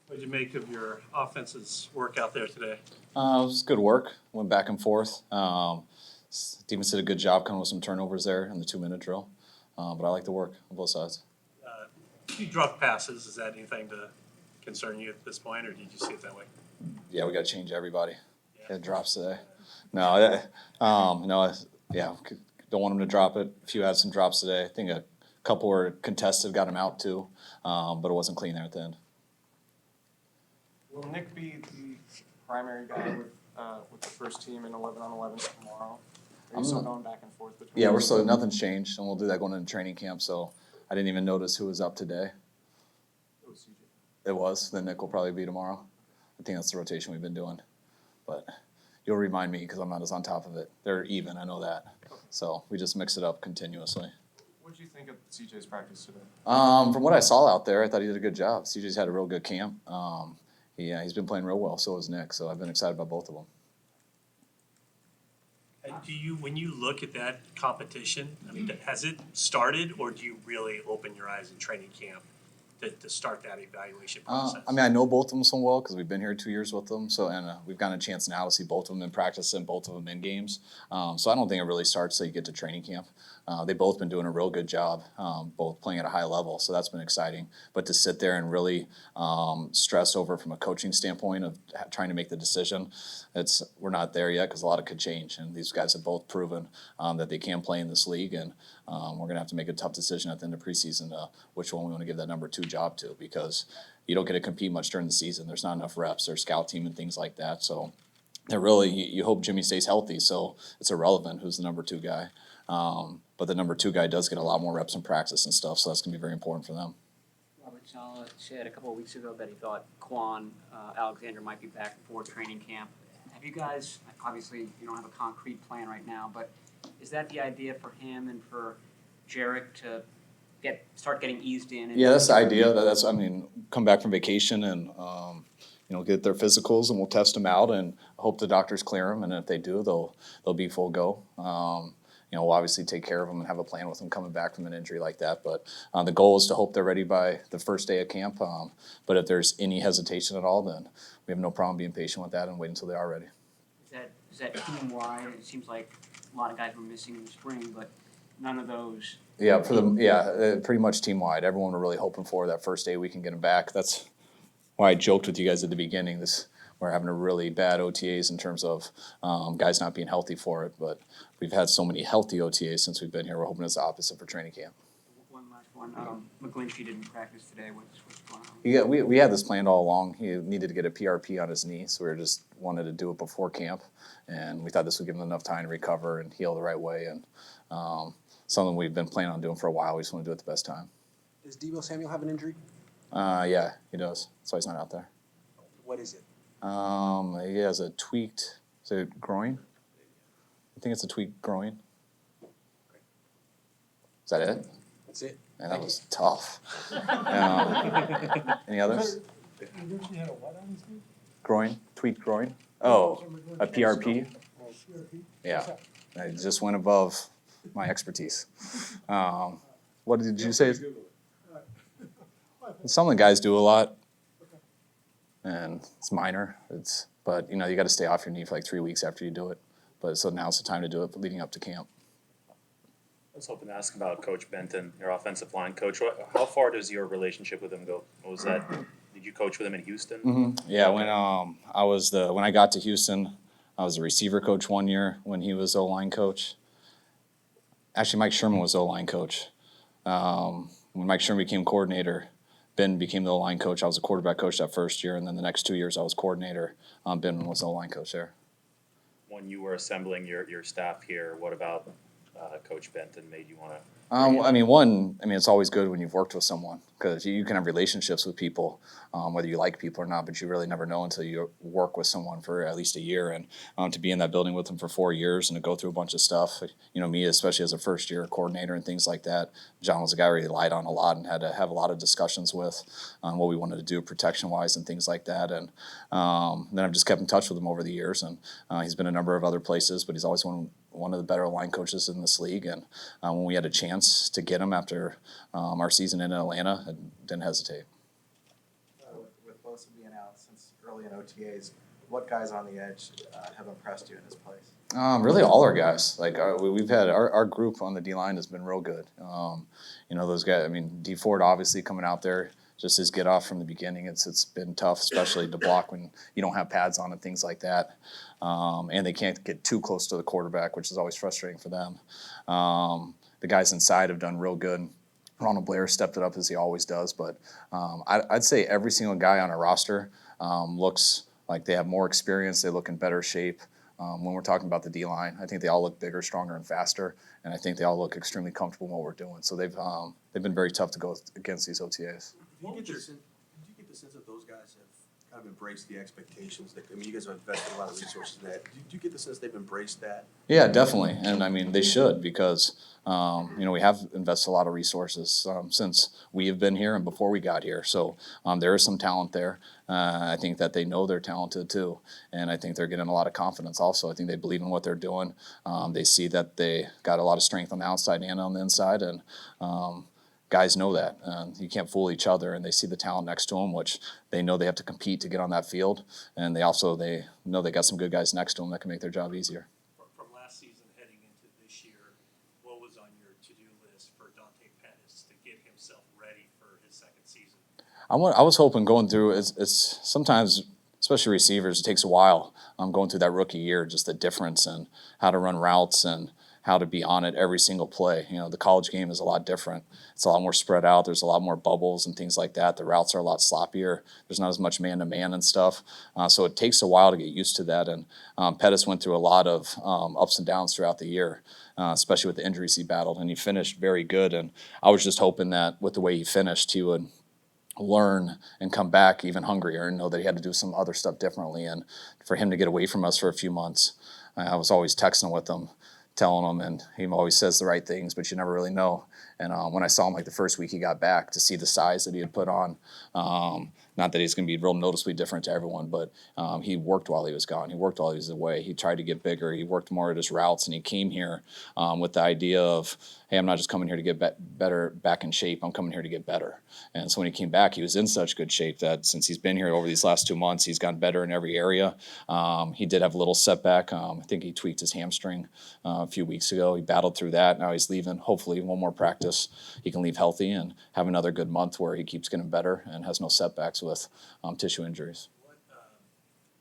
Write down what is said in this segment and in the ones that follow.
What did you make of your offense's work out there today? It was good work. Went back and forth. Defense did a good job coming with some turnovers there in the 2-minute drill. But I like the work on both sides. You dropped passes. Is that anything to concern you at this point, or did you see it that way? Yeah, we got to change everybody. Yeah. It drops today. No, yeah, don't want them to drop it. A few had some drops today. I think a couple were contested, got them out too, but it wasn't clean there at the end. Will Nick be the primary guy with the first team in 11-on-11 tomorrow? Are you still going back and forth between? Yeah, we're still nothing's changed, and we'll do that going into training camp. So I didn't even notice who was up today. It was CJ. It was. Then Nick will probably be tomorrow. I think that's the rotation we've been doing. But you'll remind me because I'm not as on top of it. They're even, I know that. So we just mix it up continuously. What did you think of CJ's practice today? From what I saw out there, I thought he did a good job. CJ's had a real good camp. He's been playing real well. So has Nick. So I've been excited about both of them. Do you, when you look at that competition, I mean, has it started, or do you really open your eyes in training camp to start that evaluation process? I know both of them so well because we've been here 2 years with them. So we've gotten a chance now to see both of them in practice and both of them in games. So I don't think it really starts till you get to training camp. They've both been doing a real good job, both playing at a high level. So that's been exciting. But to sit there and really stress over from a coaching standpoint of trying to make the decision, we're not there yet because a lot of could change. And these guys have both proven that they can play in this league. And we're going to have to make a tough decision at the end of preseason which one we want to give that number 2 job to, because you don't get to compete much during the season. There's not enough reps. There's scout team and things like that. So they're really, you hope Jimmy stays healthy. So it's irrelevant who's the number 2 guy. But the number 2 guy does get a lot more reps in practice and stuff. So that's going to be very important for them. Robert Saleh said a couple of weeks ago that he thought Quan Alexander might be back before training camp. Have you guys, obviously you don't have a concrete plan right now, but is that the idea for him and for Jarek to start getting eased in? Yeah, that's the idea. Come back from vacation and get their physicals, and we'll test them out, and hope the doctors clear them. And if they do, they'll be full go. We'll obviously take care of them and have a plan with them coming back from an injury like that. But the goal is to hope they're ready by the first day of camp. But if there's any hesitation at all, then we have no problem being patient with that and wait until they are ready. Is that team wide? It seems like a lot of guys were missing in the spring, but none of those. Yeah, pretty much team wide. Everyone we're really hoping for that first day we can get them back. That's why I joked with you guys at the beginning. We're having a really bad OTAs in terms of guys not being healthy for it. But we've had so many healthy OTAs since we've been here. We're hoping it's the opposite for training camp. One last one. McGlinchey didn't practice today. What's going on? Yeah, we had this planned all along. He needed to get a PRP on his knee, so we just wanted to do it before camp. And we thought this would give him enough time to recover and heal the right way. And something we've been planning on doing for a while. We just want to do it the best time. Does Deebo Samuel have an injury? Yeah, he does. That's why he's not out there. What is it? He has a tweaked, is it groin? I think it's a tweaked groin. Is that it? That's it. Man, that was tough. Any others? Groin, tweaked groin. Oh, a PRP. Yeah, I just went above my expertise. What did you say? Some of the guys do a lot, and it's minor. But you got to stay off your knee for like 3 weeks after you do it. But so now's the time to do it leading up to camp. I was hoping to ask about Coach Benton, your offensive line coach. How far does your relationship with him go? What was that? Did you coach with him in Houston? Mm-hmm. Yeah, when I got to Houston, I was a receiver coach 1 year when he was O-line coach. Actually, Mike Sherman was O-line coach. When Mike Sherman became coordinator, Ben became the O-line coach. I was a quarterback coach that first year, and then the next 2 years I was coordinator. Ben was the O-line coach there. When you were assembling your staff here, what about Coach Benton made you want to? It's always good when you've worked with someone because you can have relationships with people, whether you like people or not, but you really never know until you work with someone for at least a year. And to be in that building with them for 4 years and to go through a bunch of stuff, me, especially as a first year coordinator and things like that, John was a guy I relied on a lot and had to have a lot of discussions with on what we wanted to do protection wise and things like that. And then I've just kept in touch with him over the years, and he's been a number of other places, but he's always one of the better line coaches in this league. And when we had a chance to get him after our season in Atlanta, I didn't hesitate. With both Wilson being out since early in OTAs, what guys on the edge have impressed you in his place? Really, all our guys. Like we've had our group on the D line has been real good. Those guys. I mean, D Ford obviously coming out there, just his get off from the beginning. It's been tough, especially to block when you don't have pads on and things like that. And they can't get too close to the quarterback, which is always frustrating for them. The guys inside have done real good. Ronald Blair stepped it up as he always does, but I'd say every single guy on our roster looks like they have more experience. They look in better shape. When we're talking about the D-line, I think they all look bigger, stronger, and faster, and I think they all look extremely comfortable in what we're doing. So they've been very tough to go against these OTAs. Do you get the sense that those guys have kind of embraced the expectations? That, I mean, you guys have invested a lot of resources in that. Do you get the sense they've embraced that? Yeah, definitely, and I mean they should because we have invested a lot of resources since we have been here and before we got here. So there is some talent there. I think that they know they're talented too, and I think they're getting a lot of confidence. Also, I think they believe in what they're doing. They see that they got a lot of strength on the outside and on the inside, and guys know that. You can't fool each other, and they see the talent next to them, which they know they have to compete to get on that field, and they know they got some good guys next to them that can make their job easier. From last season heading into this year, what was on your to-do list for Dante Pettis to get himself ready for his second season? I was hoping going through it's sometimes, especially receivers, it takes a while. Going through that rookie year, just the difference in how to run routes and how to be on it every single play. The college game is a lot different. It's a lot more spread out. There's a lot more bubbles and things like that. The routes are a lot sloppier. There's not as much man-to-man and stuff. So it takes a while to get used to that. And Pettis went through a lot of ups and downs throughout the year, especially with the injuries he battled. And he finished very good. And I was just hoping that with the way he finished, he would learn and come back even hungrier and know that he had to do some other stuff differently. And for him to get away from us for a few months, I was always texting with him, telling him, and he always says the right things, but you never really know. And when I saw him like the first week he got back, to see the size that he had put on, not that he's going to be real noticeably different to everyone, but he worked while he was gone. He worked while he was away. He tried to get bigger. He worked more at his routes, and he came here with the idea of, hey, I'm not just coming here to get better, back in shape. I'm coming here to get better. And so when he came back, he was in such good shape that since he's been here over these last 2 months, he's gotten better in every area. He did have a little setback. I think he tweaked his hamstring a few weeks ago. He battled through that. Now he's leaving. Hopefully one more practice, he can leave healthy and have another good month where he keeps getting better and has no setbacks with tissue injuries.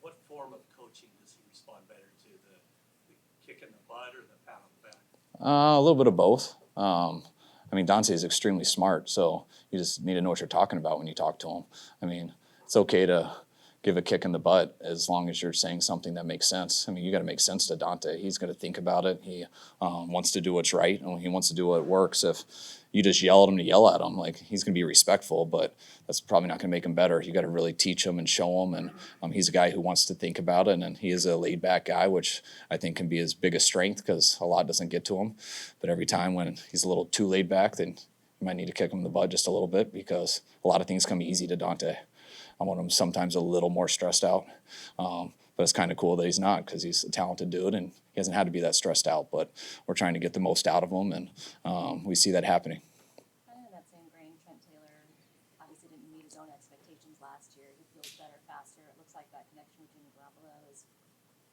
What form of coaching does he respond better to, the kick in the butt or the pat on the back? A little bit of both. Dante is extremely smart, so you just need to know what you're talking about when you talk to him. It's okay to give a kick in the butt as long as you're saying something that makes sense. You got to make sense to Dante. He's going to think about it. He wants to do what's right, and he wants to do what works. If you just yell at him to yell at him, he's going to be respectful, but that's probably not going to make him better. You got to really teach him and show him, and he's a guy who wants to think about it, and he is a laid-back guy, which I think can be his biggest strength because a lot doesn't get to him. But every time when he's a little too laid-back, then you might need to kick him in the butt just a little bit because a lot of things come easy to Dante. I want him sometimes a little more stressed out. But it's kind of cool that he's not because he's a talented dude and he hasn't had to be that stressed out. But we're trying to get the most out of him, and we see that happening. Kind of in that same grain, Trent Taylor obviously didn't meet his own expectations last year. He feels better, faster. It looks like that connection with Jimmy Garoppolo is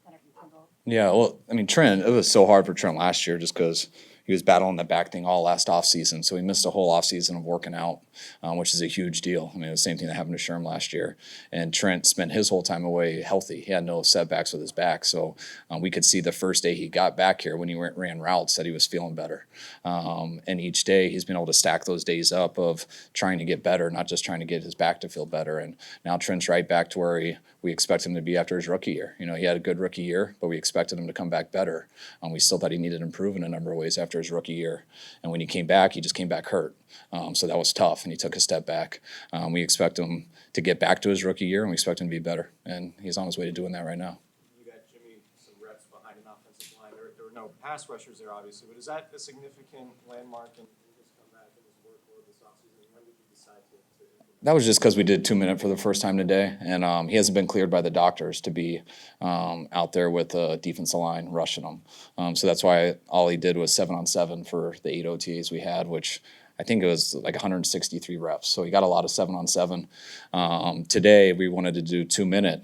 kind of rekindled. Yeah, well, Trent, it was so hard for Trent last year just because he was battling the back thing all last offseason. So he missed a whole offseason of working out, which is a huge deal. It was the same thing that happened to Sherm last year. And Trent spent his whole time away healthy. He had no setbacks with his back. So we could see the first day he got back here when he ran routes that he was feeling better. And each day he's been able to stack those days up of trying to get better, not just trying to get his back to feel better. And now Trent's right back to where we expect him to be after his rookie year. He had a good rookie year, but we expected him to come back better. We still thought he needed to improve in a number of ways after his rookie year. And when he came back, he just came back hurt. So that was tough, and he took a step back. We expect him to get back to his rookie year, and we expect him to be better. And he's on his way to doing that right now. You got Jimmy some reps behind an offensive line. There were no pass rushers there, obviously, but is that a significant landmark in his comeback and his workload this offseason? When did you decide to implement? That was just because we did 2 minute for the first time today, and he hasn't been cleared by the doctors to be out there with the defensive line rushing him. So that's why all he did was 7-on-7 for the 8 OTAs we had, which I think it was like 163 reps. So he got a lot of 7-on-7. Today we wanted to do 2-minute.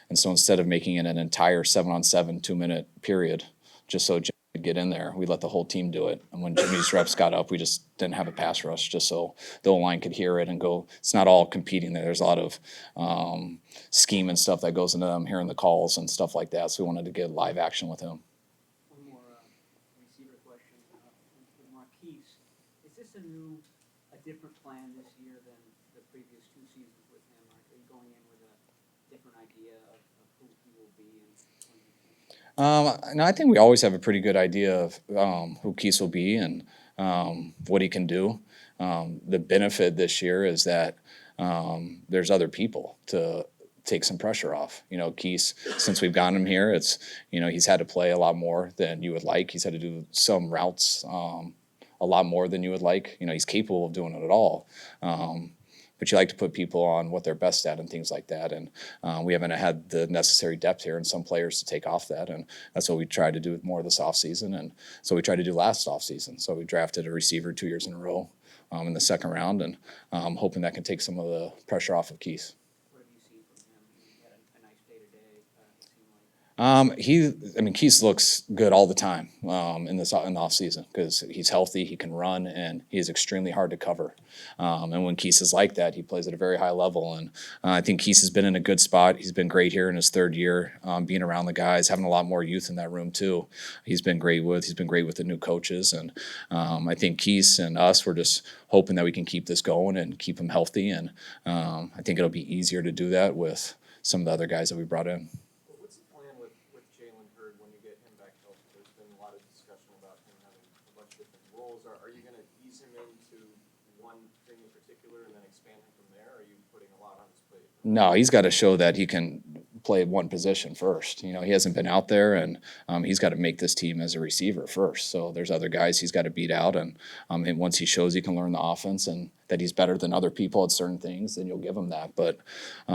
And so instead of making it an entire 7-on-7 2-minute period, just so Jimmy could get in there, we let the whole team do it. And when Jimmy's reps got up, we just didn't have a pass rush, just so the O-line could hear it and go. It's not all competing there. There's a lot of scheme and stuff that goes into them, hearing the calls and stuff like that. So we wanted to get live action with him. One more receiver question with Marquise. Is this a different plan this year than the previous 2 seasons with him? Are you going in with a different idea of who he will be and when he can? No, I think we always have a pretty good idea of who Keese will be and what he can do. The benefit this year is that there's other people to take some pressure off. Keese, since we've gotten him here, it's he's had to play a lot more than you would like. He's had to do some routes a lot more than you would like. He's capable of doing it at all. But you like to put people on what they're best at and things like that. And we haven't had the necessary depth here and some players to take off that. And that's what we tried to do more this offseason. And so we tried to do last offseason. So we drafted a receiver 2 years in a row in the second round, and hoping that can take some of the pressure off of Keese. What have you seen from him? He had a nice day-to-day, it seemed like. Keese looks good all the time in the off season because he's healthy, he can run, and he is extremely hard to cover. And when Keese is like that, he plays at a very high level. And I think Keese has been in a good spot. He's been great here in his 3rd year, being around the guys, having a lot more youth in that room too. He's been great with the new coaches, and I think Keese and us, we're just hoping that we can keep this going and keep him healthy. And I think it'll be easier to do that with some of the other guys that we brought in. What's the plan with Jalen Hurd when you get him back healthy? There's been a lot of discussion about him having a bunch of different roles. Are you going to ease him into one thing in particular and then expand him from there? Or are you putting a lot on his plate? No, he's got to show that he can play one position first. He hasn't been out there, and he's got to make this team as a receiver first. So there's other guys he's got to beat out, and once he shows he can learn the offense and that he's better than other people at certain things, then you'll give him that. But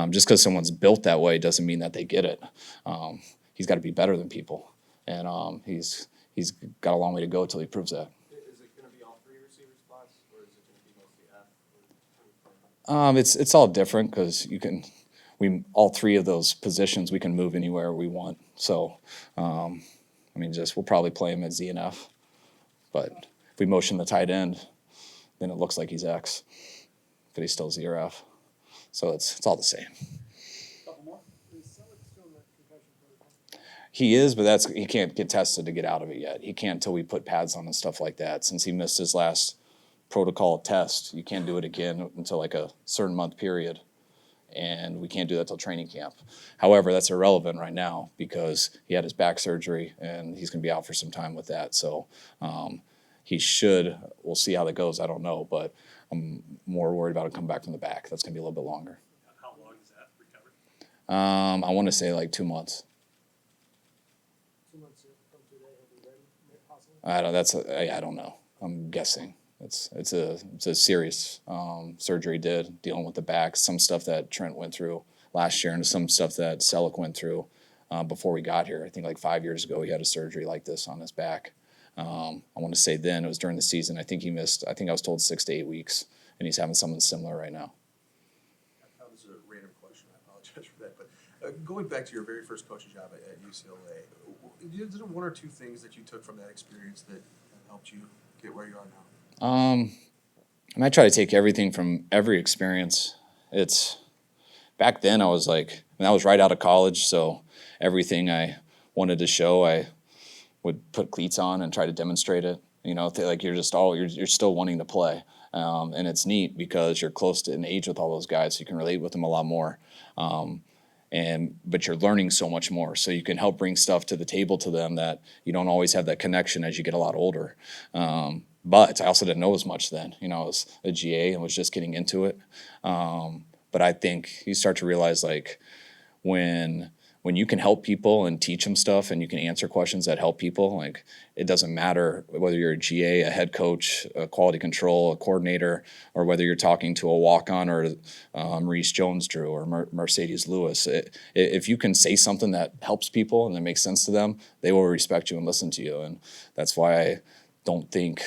just because someone's built that way doesn't mean that they get it. He's got to be better than people, and he's got a long way to go till he proves that. Is it going to be all 3 receiver spots, or is it going to be mostly F? It's all different because all 3 of those positions we can move anywhere we want. So, we'll probably play him at Z and F, but if we motion the tight end, then it looks like he's X, but he's still Z or F. So it's all the same. Couple more. Is Selleck still in the concussion protocol? He is, but he can't get tested to get out of it yet. He can't until we put pads on and stuff like that. Since he missed his last protocol test, you can't do it again until like a certain month period. And we can't do that till training camp. However, that's irrelevant right now because he had his back surgery and he's going to be out for some time with that. So we'll see how that goes. I don't know, but I'm more worried about him coming back from the back. That's going to be a little bit longer. How long is that recovery? I want to say like 2 months. 2 months from today, he'll be ready, possibly? I don't know. I'm guessing. It's a serious surgery dealing with the back. Some stuff that Trent went through last year and some stuff that Selleck went through before we got here. I think like 5 years ago he had a surgery like this on his back. I want to say then it was during the season. I think I was told 6 to 8 weeks, and he's having something similar right now. That was a random question. I apologize for that. But going back to your very first coaching job at UCLA, is there 1 or 2 things that you took from that experience that helped you get where you are now? I try to take everything from every experience. Back then I was right out of college, so everything I wanted to show, I would put cleats on and try to demonstrate it. You're still wanting to play. And it's neat because you're close to an age with all those guys, so you can relate with them a lot more. But you're learning so much more, so you can help bring stuff to the table to them that you don't always have that connection as you get a lot older. But I also didn't know as much then. I was a GA and was just getting into it. But I think you start to realize when you can help people and teach them stuff and you can answer questions that help people, it doesn't matter whether you're a GA, a head coach, a quality control, a coordinator, or whether you're talking to a walk-on or Maurice Jones-Drew or Mercedes Lewis. If you can say something that helps people and that makes sense to them, they will respect you and listen to you. And that's why I don't think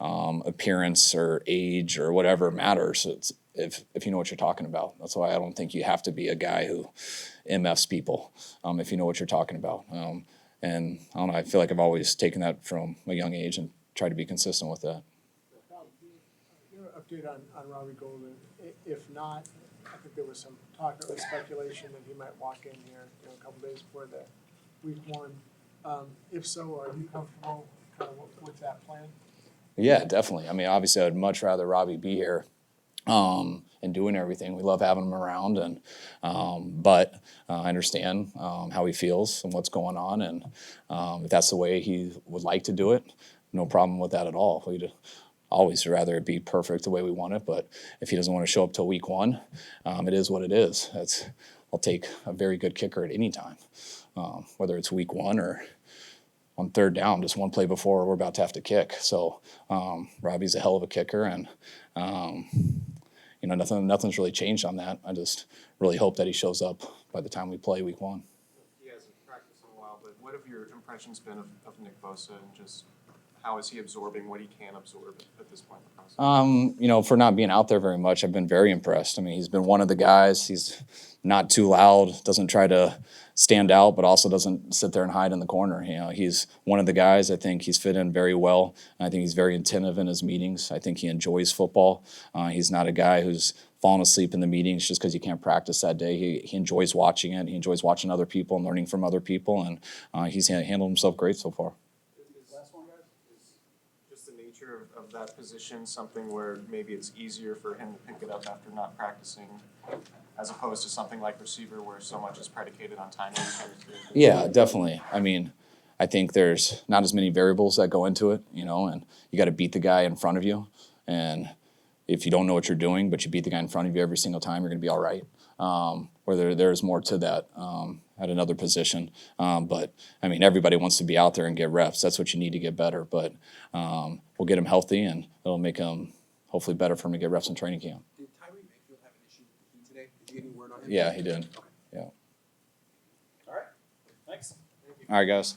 appearance or age or whatever matters. It's if you know what you're talking about. That's why I don't think you have to be a guy who MFs people if you know what you're talking about. And I don't know, I feel like I've always taken that from a young age and tried to be consistent with that. Your update on Robbie Golden, if not, I think there was some talk, or speculation that he might walk in here, a couple days before the week one. If so, are you comfortable kind of with that plan? Yeah, definitely. I mean, obviously, I'd much rather Robbie be here and doing everything. We love having him around, and but I understand how he feels and what's going on, and if that's the way he would like to do it, no problem with that at all. We'd always rather it be perfect the way we want it, but if he doesn't want to show up till week one, it is what it is. I'll take a very good kicker at any time, whether it's week one or on third down, just one play before we're about to have to kick. So Robbie's a hell of a kicker, and nothing's really changed on that. I just really hope that he shows up by the time we play week one. He hasn't practiced in a while, but what have your impressions been of Nick Bosa, and just how is he absorbing what he can absorb at this point in the process? For not being out there very much, I've been very impressed. I mean, he's been one of the guys. He's not too loud, doesn't try to stand out, but also doesn't sit there and hide in the corner. He's one of the guys. I think he's fit in very well. I think he's very attentive in his meetings. I think he enjoys football. He's not a guy who's falling asleep in the meetings just because he can't practice that day. He enjoys watching it. He enjoys watching other people and learning from other people, and he's handled himself great so far. Just the nature of that position something where maybe it's easier for him to pick it up after not practicing, as opposed to something like receiver where so much is predicated on timing? Yeah, definitely. I mean, I think there's not as many variables that go into it, and you got to beat the guy in front of you. And if you don't know what you're doing, but you beat the guy in front of you every single time, you're going to be all right. Where there's more to that at another position. But, I mean, everybody wants to be out there and get reps. That's what you need to get better. But we'll get him healthy, and it'll make him hopefully better for him to get reps in training camp. Did Tyree Mayfield have an issue with you today? Did you get any word on him? Yeah, he did. Okay. Yeah. All right, thanks. All right, guys.